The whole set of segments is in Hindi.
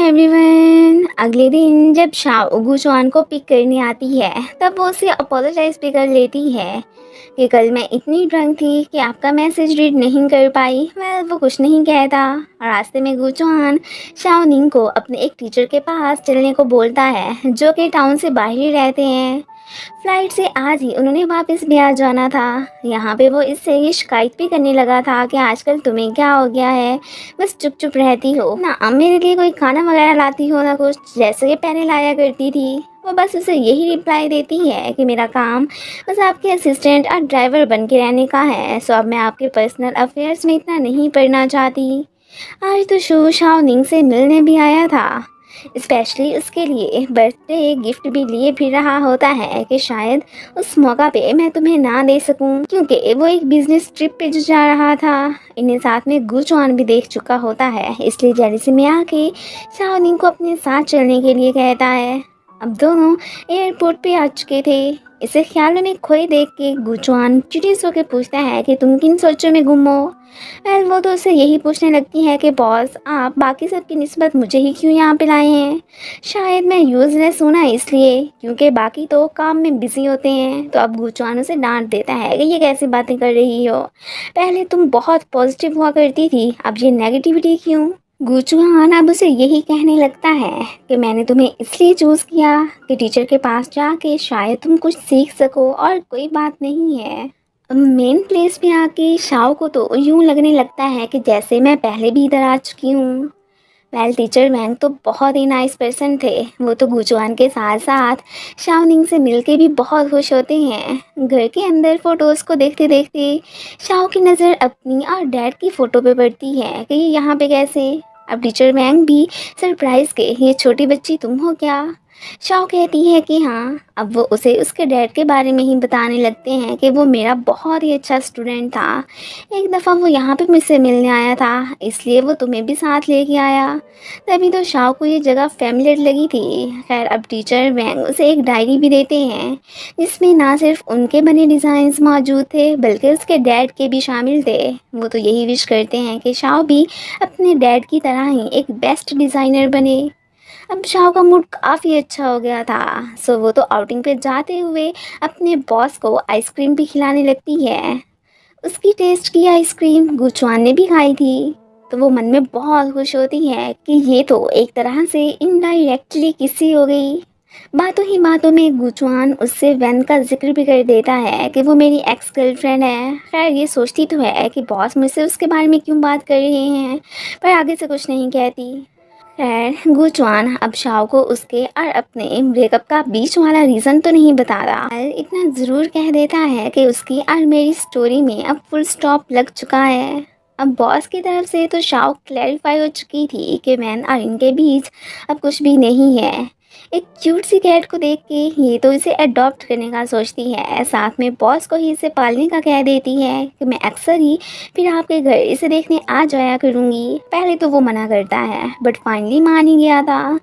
एवरीवन। अगले दिन जब शाओ गुचुआन को पिक करने आती है तब वो उसे अपोलोजाइज भी कर लेती है कि कल मैं इतनी ड्रंक थी कि आपका मैसेज रीड नहीं कर पाई। वो कुछ नहीं कहता और रास्ते में गुचुआन शाओ निंग को अपने एक टीचर के पास चलने को बोलता है जो कि टाउन से बाहर ही रहते हैं। फ्लाइट से आज ही उन्होंने वापस भी आ जाना था। यहाँ पे वो इससे ये शिकायत भी करने लगा था कि आजकल तुम्हें क्या हो गया है, बस चुप चुप रहती हो ना, मेरे लिए कोई खाना वगैरह लाती हो ना कुछ, जैसे कि पहले लाया करती थी। वो बस उसे यही रिप्लाई देती है कि मेरा काम बस आपके असिस्टेंट और ड्राइवर बन के रहने का है, सो अब मैं आपके पर्सनल अफेयर्स में इतना नहीं पढ़ना चाहती। आज तो शू शाओ निंग से मिलने भी आया था, स्पेशली उसके लिए बर्थडे गिफ्ट भी लिए फिर रहा होता है कि शायद उस मौका पे मैं तुम्हें ना दे सकूं, क्योंकि वो एक बिजनेस ट्रिप पे जो जा रहा था। इन्हें साथ में गुचुआन भी देख चुका होता है, इसलिए जेलिसी में आके शाओनिंग को अपने साथ चलने के लिए कहता है। अब दोनों एयरपोर्ट पे आ चुके थे। इसे ख्यालों में खोए देख के गुचुआन क्यूरियस होकर पूछता है कि तुम किन सोचों में गुम हो। वो तो उससे यही पूछने लगती है कि बॉस आप बाकी सब की निस्बत मुझे ही क्यों यहाँ पे लाए हैं। शायद मैं यूजलेस हूँ ना, इसलिए, क्योंकि बाकी तो काम में बिजी होते हैं। तो अब गुचुआन उसे डांट देता है कि ये कैसी बातें कर रही हो, पहले तुम बहुत पॉजिटिव हुआ करती थी, अब ये नेगेटिविटी क्यों। गुचुआन अब उसे यही कहने लगता है कि मैंने तुम्हें इसलिए चूज़ किया कि टीचर के पास जाके शायद तुम कुछ सीख सको, और कोई बात नहीं है। मेन प्लेस पे आके शाओ को तो यूं लगने लगता है कि जैसे मैं पहले भी इधर आ चुकी हूँ। टीचर वैंग तो बहुत ही नाइस पर्सन थे। वो तो गुचुआन के साथ साथ शाओनिंग से मिलके भी बहुत खुश होते हैं। घर के अंदर फोटोज़ को देखते देखते शाओ की नज़र अपनी और डैड की फ़ोटो पे पड़ती है कि ये यहाँ पे कैसे। अब टीचर वैंग भी सरप्राइज के ये छोटी बच्ची तुम हो क्या। शाओ कहती है कि हाँ। अब वो उसे उसके डैड के बारे में ही बताने लगते हैं कि वो मेरा बहुत ही अच्छा स्टूडेंट था, एक दफ़ा वो यहाँ पे मुझसे मिलने आया था, इसलिए वो तुम्हें भी साथ लेके आया। तभी तो शाओ को ये जगह फेमिलियर लगी थी। खैर अब टीचर वैंग उसे एक डायरी भी देते हैं जिसमें ना सिर्फ उनके बने डिज़ाइंस मौजूद थे बल्कि उसके डैड के भी शामिल थे। वो तो यही विश करते हैं कि शाओ भी अपने डैड की तरह ही एक बेस्ट डिज़ाइनर बने। अब शाह का मूड काफ़ी अच्छा हो गया था, सो वो तो आउटिंग पे जाते हुए अपने बॉस को आइसक्रीम भी खिलाने लगती है। उसकी टेस्ट की आइसक्रीम गुचुआन ने भी खाई थी, तो वो मन में बहुत खुश होती है कि ये तो एक तरह से इनडायरेक्टली किसी हो गई। बातों ही बातों में गुचुआन उससे वैन का जिक्र भी कर देता है कि वो मेरी एक्स गर्लफ्रेंड है। खैर ये सोचती तो है कि बॉस मुझसे उसके बारे में क्यों बात कर रहे हैं, पर आगे से कुछ नहीं कहती। खैर गुचुआन अब शाओ को उसके और अपने ब्रेकअप का बीच वाला रीज़न तो नहीं बता रहा, पर इतना ज़रूर कह देता है कि उसकी और मेरी स्टोरी में अब फुल स्टॉप लग चुका है। अब बॉस की तरफ से तो शाओ क्लैरिफाई हो चुकी थी कि मैन और इनके बीच अब कुछ भी नहीं है। एक क्यूट सी कैट को देख के ये तो इसे अडॉप्ट करने का सोचती है, साथ में बॉस को ही इसे पालने का कह देती है कि मैं अक्सर ही फिर आपके घर इसे देखने आ जाया करूँगी। पहले तो वो मना करता है बट फाइनली मान ही गया था।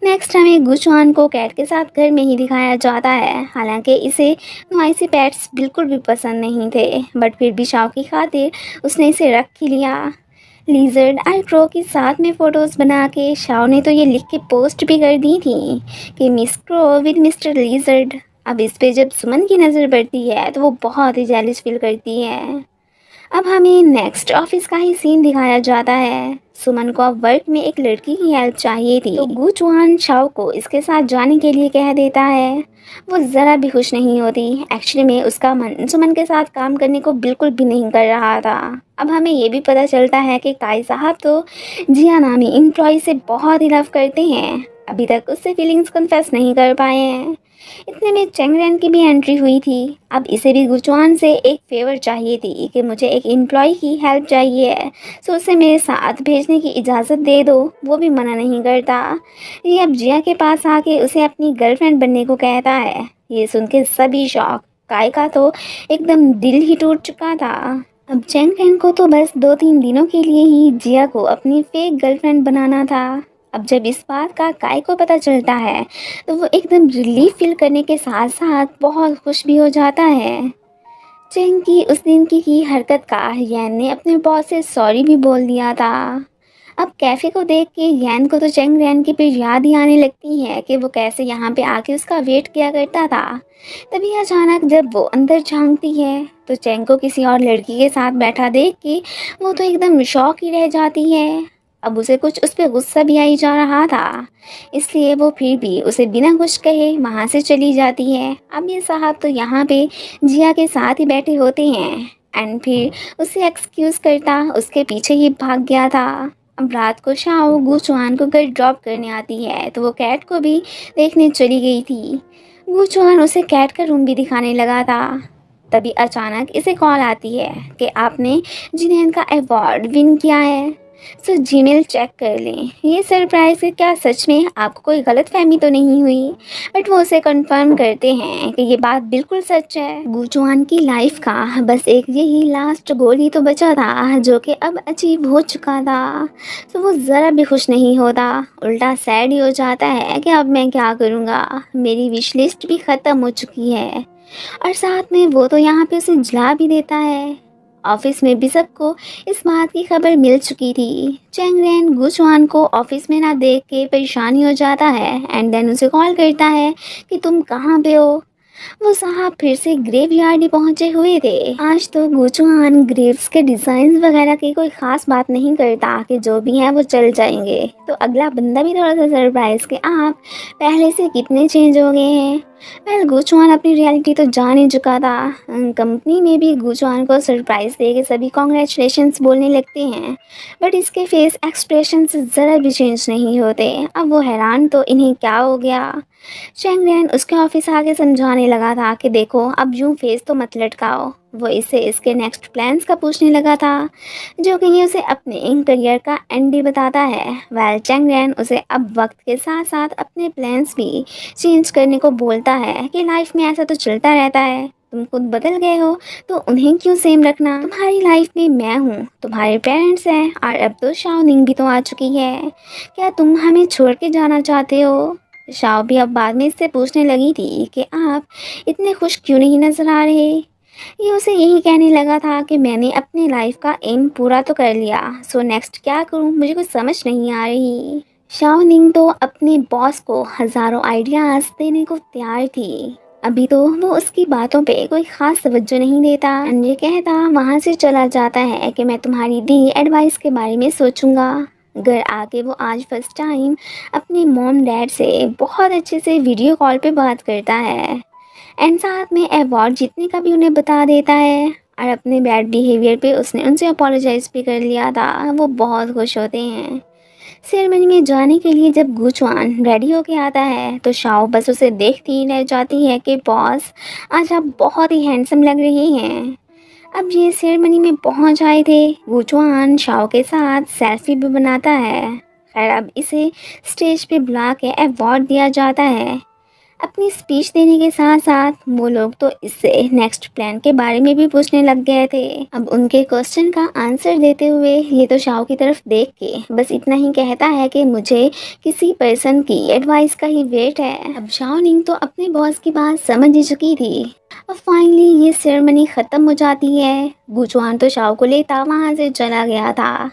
नेक्स्ट हमें गुचुआन को कैट के साथ घर में ही दिखाया जाता है। हालांकि इसे नॉइसी पेट्स बिल्कुल भी पसंद नहीं थे, बट फिर भी शाओ की खातिर उसने इसे रख ही लिया। लिजर्ड और क्रो के साथ में फ़ोटोज़ बना के शाओ ने तो ये लिख के पोस्ट भी कर दी थी कि miss crow with mister lizard. अब इस पे जब सुमन की नज़र पड़ती है तो वो बहुत ही जेलस फील करती है। अब हमें नेक्स्ट ऑफिस का ही सीन दिखाया जाता है। सुमन को अब वर्क में एक लड़की की हेल्प चाहिए थी, तो गुचुआन शाओ को इसके साथ जाने के लिए कह देता है। वो ज़रा भी खुश नहीं होती। एक्चुअली में उसका मन सुमन के साथ काम करने को बिल्कुल भी नहीं कर रहा था। अब हमें ये भी पता चलता है कि काई साहब तो जिया नामी एम्प्लॉय से बहुत ही लव करते हैं, अभी तक उससे फीलिंग्स कन्फेस नहीं कर पाए हैं। इतने में चैंगरेन की भी एंट्री हुई थी। अब इसे भी गुचुआन से एक फेवर चाहिए थी कि मुझे एक एम्प्लॉय की हेल्प चाहिए है, सो उसे मेरे साथ भेजने की इजाज़त दे दो। वो भी मना नहीं करता। ये अब जिया के पास आके उसे अपनी गर्लफ्रेंड बनने को कहता है। ये सुन के सभी शॉक। काय का तो एकदम दिल ही टूट चुका था। अब चैंगरेन को तो बस 2-3 दिनों के लिए ही जिया को अपनी फेक गर्लफ्रेंड बनाना था। अब जब इस बात का काय को पता चलता है तो वो एकदम रिलीफ फील करने के साथ साथ बहुत खुश भी हो जाता है। चेंग की उस दिन की हरकत का यैन ने अपने बॉस से सॉरी भी बोल दिया था। अब कैफ़े को देख के यैन को तो चेंग रेन की फिर याद ही आने लगती है कि वो कैसे यहाँ पे आके उसका वेट किया करता था। तभी अचानक जब वो अंदर झांकती है तो चेंग को किसी और लड़की के साथ बैठा देख के वो तो एकदम शॉक ही रह जाती है। अब उसे कुछ उस पर गुस्सा भी आई जा रहा था, इसलिए वो फिर भी उसे बिना कुछ कहे वहाँ से चली जाती है। अब ये साहब तो यहाँ पे जिया के साथ ही बैठे होते हैं एंड फिर उसे एक्सक्यूज़ करता उसके पीछे ही भाग गया था। अब रात को शाओ गू चुआन को घर ड्रॉप करने आती है तो वो कैट को भी देखने चली गई थी। गू चुआन उसे कैट का रूम भी दिखाने लगा था। तभी अचानक इसे कॉल आती है कि आपने जिनेन का अवार्ड विन किया है, सो जीमेल चेक कर लें। ये सरप्राइज़ है, क्या सच में आपको कोई गलतफहमी तो नहीं हुई? बट वो उसे कंफर्म करते हैं कि ये बात बिल्कुल सच है। गुचुआन की लाइफ का बस एक यही लास्ट गोल ही तो बचा था जो कि अब अचीव हो चुका था। तो वो ज़रा भी खुश नहीं होता, उल्टा सैड ही हो जाता है कि अब मैं क्या करूँगा, मेरी विश लिस्ट भी ख़त्म हो चुकी है। और साथ में वो तो यहाँ पे उसे जला भी देता है। ऑफिस में भी सबको इस बात की खबर मिल चुकी थी। चेंग रेन गुचुआन को ऑफिस में ना देख के परेशानी हो जाता है एंड देन उसे कॉल करता है कि तुम कहाँ पे हो। वो साहब फिर से ग्रेवयार्ड ही पहुंचे हुए थे। आज तो गुचुआन ग्रेव्स के डिज़ाइन वगैरह की कोई ख़ास बात नहीं करता कि जो भी है वो चल जाएंगे। तो अगला बंदा भी थोड़ा सा सरप्राइज कि आप पहले से कितने चेंज हो गए हैं। वेल गुचुआन अपनी रियलिटी तो जान ही चुका था। कंपनी में भी गुचुआन को सरप्राइज दे के सभी कॉन्ग्रेचुलेशंस बोलने लगते हैं, बट इसके फेस एक्सप्रेशन ज़रा भी चेंज नहीं होते। अब वो हैरान तो इन्हें क्या हो गया। चेंग रेन उसके ऑफिस आके समझाने लगा था कि देखो अब यूं फेस तो मत लटकाओ। वो इसे इसके नेक्स्ट प्लान्स का पूछने लगा था, जो कि ये उसे अपने करियर का एंड ही बताता है। वेल चेंग रेन उसे अब वक्त के साथ साथ अपने प्लान्स भी चेंज करने को बोलता है कि लाइफ में ऐसा तो चलता रहता है, तुम खुद बदल गए हो तो उन्हें क्यों सेम रखना। तुम्हारी लाइफ में मैं हूँ, तुम्हारे पेरेंट्स हैं और अब तो शाओ निंग भी तो आ चुकी है। क्या तुम हमें छोड़ के जाना चाहते हो? शाओ भी अब बाद में इससे पूछने लगी थी कि आप इतने खुश क्यों नहीं नज़र आ रहे। ये उसे यही कहने लगा था कि मैंने अपनी लाइफ का एम पूरा तो कर लिया, सो नेक्स्ट क्या करूं मुझे कुछ समझ नहीं आ रही। शाओ निंग तो अपने बॉस को हज़ारों आइडियाज़ देने को तैयार थी। अभी तो वो उसकी बातों पे कोई ख़ास तवज्जो नहीं देता। ये कहता वहाँ से चला जाता है कि मैं तुम्हारी दी एडवाइस के बारे में सोचूंगा। घर आके वो आज फर्स्ट टाइम अपने मॉम डैड से बहुत अच्छे से वीडियो कॉल पे बात करता है एंड साथ में अवार्ड जीतने का भी उन्हें बता देता है। और अपने बैड बिहेवियर पे उसने उनसे अपोलोजाइज़ भी कर लिया था। वो बहुत खुश होते हैं। सेरेमनी में जाने के लिए जब गुचुआन रेडी होके आता है तो शाओ बस उसे देखती ही रह जाती है कि बॉस आज आप बहुत ही हैंडसम लग रहे हैं। अब ये सेरेमनी में पहुंच आए थे। गुचुआन शाओ के साथ सेल्फी भी बनाता है। खैर अब इसे स्टेज पे बुला के अवार्ड दिया जाता है। अपनी स्पीच देने के साथ साथ वो लोग तो इससे नेक्स्ट प्लान के बारे में भी पूछने लग गए थे। अब उनके क्वेश्चन का आंसर देते हुए ये तो शाओ की तरफ देख के बस इतना ही कहता है कि मुझे किसी पर्सन की एडवाइस का ही वेट है। अब शाओ निंग तो अपने बॉस की बात समझ ही चुकी थी। अब फाइनली ये सेरेमनी ख़त्म हो जाती है। गुचुआन तो शाओ को लेता वहाँ से चला गया था।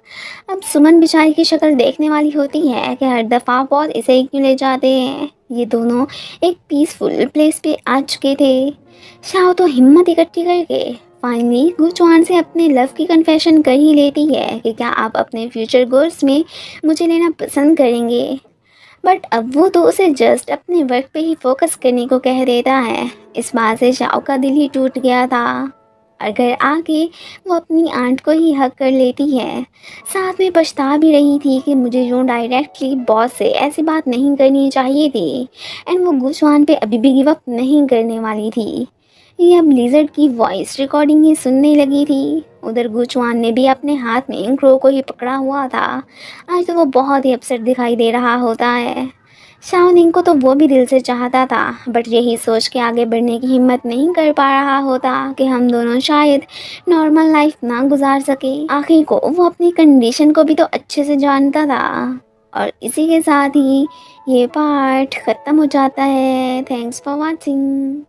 अब सुमन बेचारी की शक्ल देखने वाली होती है कि हर दफ़ा बॉस इसे ही क्यों ले जाते हैं। ये दोनों एक पीसफुल प्लेस पे आ चुके थे। शाओ तो हिम्मत इकट्ठी करके फाइनली गुचुआन से अपने लव की कन्फेशन कर ही लेती है कि क्या आप अपने फ्यूचर गोल्स में मुझे लेना पसंद करेंगे। बट अब वो तो उसे जस्ट अपने वर्क पे ही फोकस करने को कह देता है। इस बात से शाओ का दिल ही टूट गया था और घर आके वो अपनी आंट को ही हक कर लेती है। साथ में पछता भी रही थी कि मुझे यूँ डायरेक्टली बॉस से ऐसी बात नहीं करनी चाहिए थी एंड वो गुचुआन पे अभी भी गिव अप नहीं करने वाली थी। ये अब लिजर्ड की वॉइस रिकॉर्डिंग ही सुनने लगी थी। उधर गुचुआन ने भी अपने हाथ में क्रो को ही पकड़ा हुआ था। आज तो वो बहुत ही अपसेट दिखाई दे रहा होता है। शाओ निंग को तो वो भी दिल से चाहता था, बट यही सोच के आगे बढ़ने की हिम्मत नहीं कर पा रहा होता कि हम दोनों शायद नॉर्मल लाइफ ना गुजार सके। आखिर को वो अपनी कंडीशन को भी तो अच्छे से जानता था। और इसी के साथ ही ये पार्ट ख़त्म हो जाता है। Thanks for watching.